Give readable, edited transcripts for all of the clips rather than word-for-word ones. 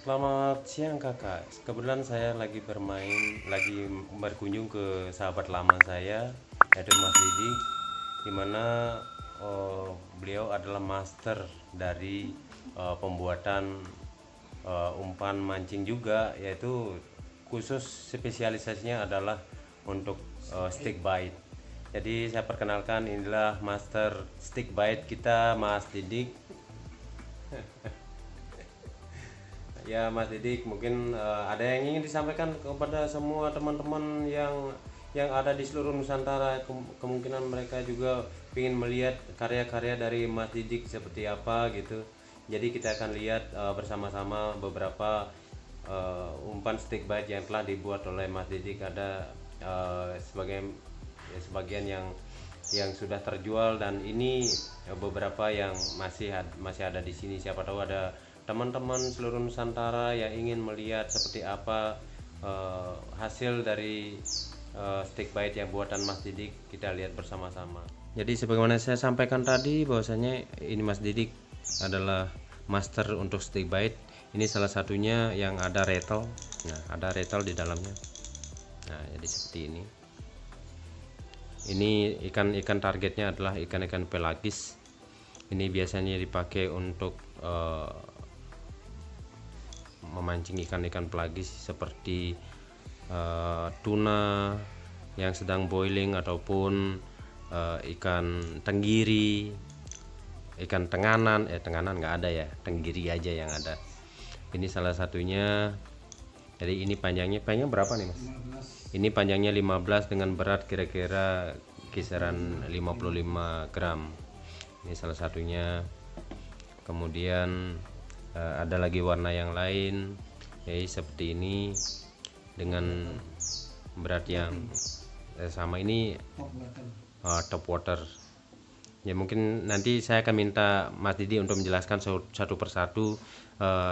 Selamat siang kakak. Kebetulan saya lagi berkunjung ke sahabat lama saya, yaitu Mas Didi, dimana beliau adalah master dari pembuatan umpan mancing juga, yaitu khusus spesialisasinya adalah untuk stick bite. Jadi saya perkenalkan, inilah master stick bite kita, Mas Didik. Ya Mas Didik, mungkin ada yang ingin disampaikan kepada semua teman-teman yang ada di seluruh Nusantara. Kemungkinan mereka juga ingin melihat karya-karya dari Mas Didik seperti apa gitu. Jadi kita akan lihat bersama-sama beberapa umpan stick bite yang telah dibuat oleh Mas Didik. Ada sebagian yang sudah terjual, dan ini beberapa yang masih ada di sini. Siapa tahu ada teman-teman seluruh Nusantara yang ingin melihat seperti apa hasil dari stick bite yang buatan Mas Didik. Kita lihat bersama-sama. Jadi sebagaimana saya sampaikan tadi, bahwasanya ini Mas Didik adalah master untuk stick bite. Ini salah satunya yang ada rattle. Nah, ada rattle di dalamnya. Nah, jadi seperti ini. Ini ikan targetnya adalah ikan-ikan pelagis. Ini biasanya dipakai untuk memancing ikan-ikan pelagis seperti tuna yang sedang boiling, ataupun ikan tenggiri, ikan tenganan. Tenganan nggak ada ya, tenggiri aja yang ada. Ini salah satunya. Jadi ini panjang berapa nih Mas? 15. Ini panjangnya 15 dengan berat kira-kira kisaran 55 gram. Ini salah satunya. Kemudian ada lagi warna yang lain, yaitu seperti ini dengan berat yang sama. Ini top water. Ya, mungkin nanti saya akan minta Mas Didi untuk menjelaskan satu persatu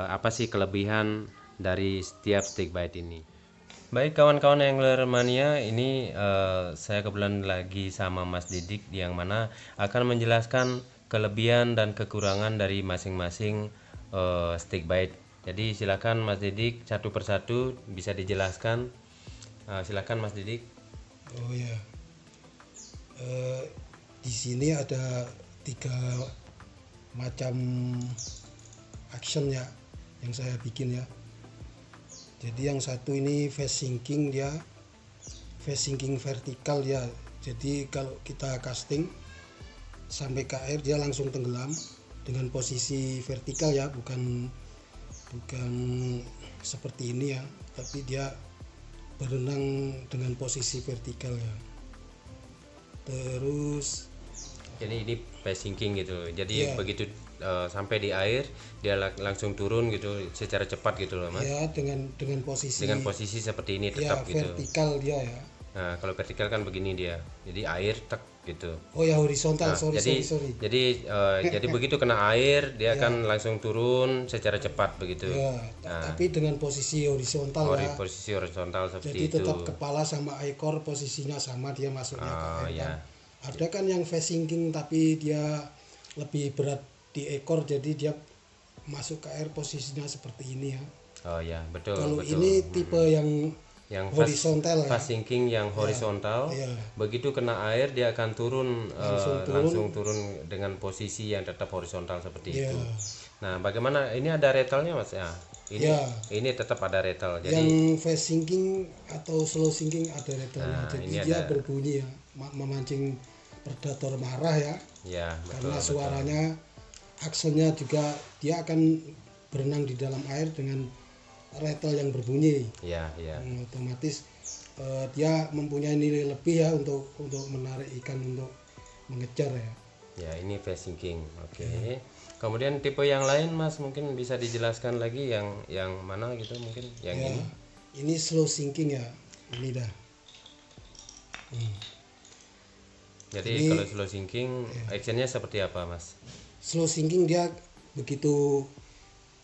apa sih kelebihan dari setiap stick bite ini. Baik kawan-kawan angler mania, ini saya kebetulan lagi sama Mas Didik, yang mana akan menjelaskan kelebihan dan kekurangan dari masing-masing stick bite. Jadi silakan Mas Didik satu persatu bisa dijelaskan. Silakan Mas Didik. Oh ya, di sini ada 3 macam action ya yang saya bikin ya. Jadi yang satu ini face sinking, dia face sinking vertikal ya. Jadi kalau kita casting sampai ke air, dia langsung tenggelam dengan posisi vertikal ya, bukan seperti ini ya, tapi dia berenang dengan posisi vertikal ya. Terus jadi ini face sinking gitu. Jadi begitu sampai di air, dia langsung turun gitu secara cepat gitu loh Mas. Ya, dengan posisi seperti ini tetap ya, gitu. Vertikal dia ya. Nah, kalau vertikal kan begini dia. Jadi air tek gitu. Oh ya, horizontal. Nah, sorry. jadi begitu kena air, dia akan langsung turun secara cepat begitu. Ya, tapi dengan posisi horizontal ya. Posisi horizontal seperti jadi itu. tetap kepala sama ekor posisinya sama, dia masuknya ke air ya. kan. Ada kan yang face sinking tapi dia lebih berat di ekor, jadi dia masuk ke air posisinya seperti ini ya. Oh ya, betul. Kalau ini tipe yang horizontal ya. Face sinking yang horizontal. Ya. Begitu kena air, dia akan langsung turun dengan posisi yang tetap horizontal seperti itu. Nah, bagaimana ini ada rattle-nya Mas ya? Ini tetap ada rattle. Jadi yang face sinking atau slow sinking ada rattle-nya. Jadi dia berbunyi ya, memancing predator marah ya. Ya, betul. Karena suaranya, aksennya juga, dia akan berenang di dalam air dengan rattle yang berbunyi. Ya. Otomatis dia mempunyai nilai lebih ya untuk menarik ikan untuk mengejar ya. Ya, ini face sinking. Oke. Kemudian tipe yang lain Mas, mungkin bisa dijelaskan lagi yang mana gitu mungkin yang ini. Ini slow sinking ya. Ini dah. Jadi kalau slow sinking actionnya seperti apa Mas? Slow sinking dia begitu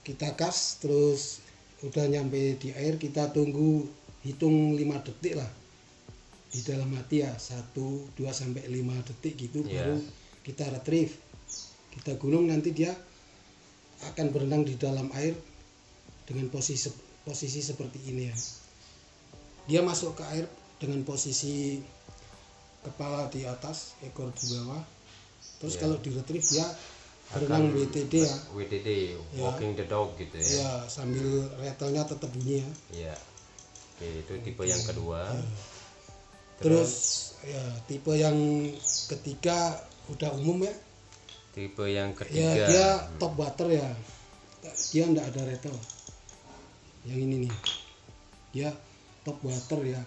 kita cast terus udah nyampe di air, kita tunggu, hitung 5 detik lah di dalam hati ya, 1, 2 sampai 5 detik gitu. Baru kita retrieve, kita gulung, nanti dia akan berenang di dalam air dengan posisi seperti ini ya. Dia masuk ke air dengan posisi kepala di atas, ekor di bawah. Terus kalau di retrieve dia berenang WTD ya. WTD, walking the dog gitu ya. Ya, sambil rattle-nya tetap bunyi ya. Iya. Oke, itu tipe yang kedua. Ya. Terus ya tipe yang ketiga udah umum ya. Tipe yang Ya ketiga. dia top water ya. Dia enggak ada rattle. Yang ini nih. Dia top water ya.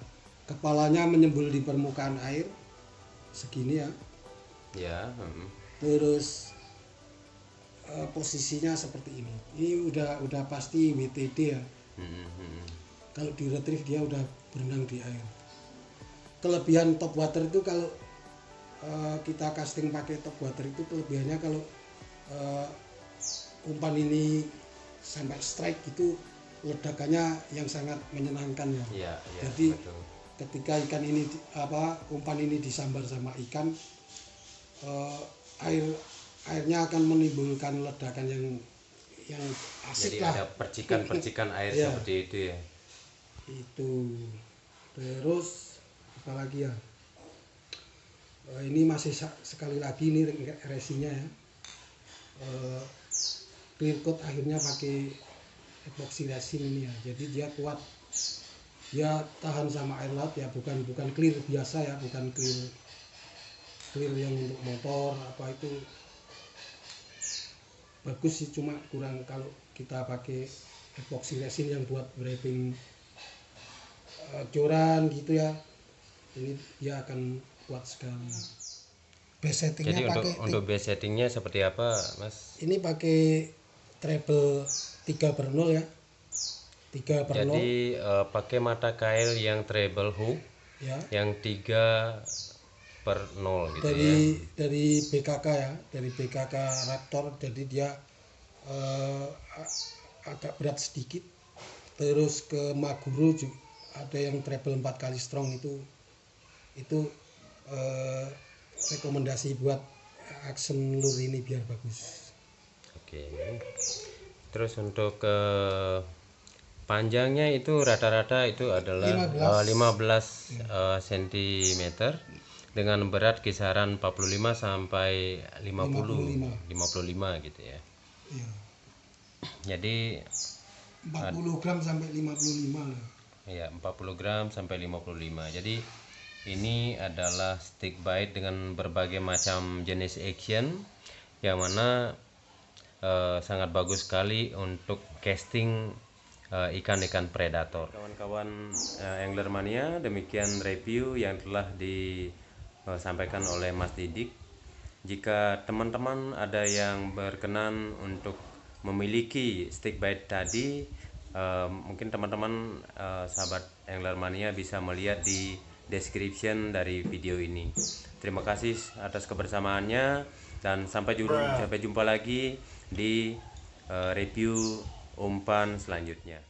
Kepalanya menyembul di permukaan air segini ya. Ya. Terus posisinya seperti ini. Ini udah pasti WTD ya. Kalau di retrieve dia udah berenang di air. Kelebihan top water itu kalau kita casting pakai top water itu kelebihannya kalau umpan ini sampai strike itu ledakannya yang sangat menyenangkan ya. Iya, Jadi betul. ketika ikan ini umpan ini disambar sama ikan, airnya akan menimbulkan ledakan yang asik Jadi lah. ada percikan-percikan air Iya. seperti itu ya. Itu. Terus apalagi ya? Ini masih sekali lagi ini resinya ya. Clear coat akhirnya pakai epoxy resin ini ya. Jadi dia kuat. Dia tahan sama air laut ya, bukan clear biasa ya, bukan clear yang untuk motor apa itu. Bagus sih, cuma kurang kalau kita pakai epoxy resin yang buat wrapping joran gitu ya. Ini dia akan kuat sekali. Base settingnya Jadi pakai untuk base settingnya seperti apa, Mas? ini pakai treble 3/0 ya. 3/0 Jadi pakai mata kail yang treble hook ya. yang 3/0 gitu ya. Dari BKK ya, dari BKK Raptor. Jadi dia agak berat sedikit. Terus ke Maguro juga ada yang treble 4 kali strong itu rekomendasi buat action lure ini biar bagus. Oke. Terus untuk panjangnya itu rata-rata itu adalah 15 cm dengan berat kisaran 45 sampai 55 gitu ya. Iya. Jadi 40 gram sampai 55 lah. ya 40 gram sampai 55. Jadi ini adalah stick bite dengan berbagai macam jenis action yang mana sangat bagus sekali untuk casting ikan-ikan predator. Kawan-kawan Angler Mania, demikian review yang telah disampaikan oleh Mas Didik. Jika teman-teman ada yang berkenan untuk memiliki stick bite tadi, mungkin teman-teman sahabat Angler Mania bisa melihat di description dari video ini. Terima kasih atas kebersamaannya dan sampai jumpa lagi di review umpan selanjutnya.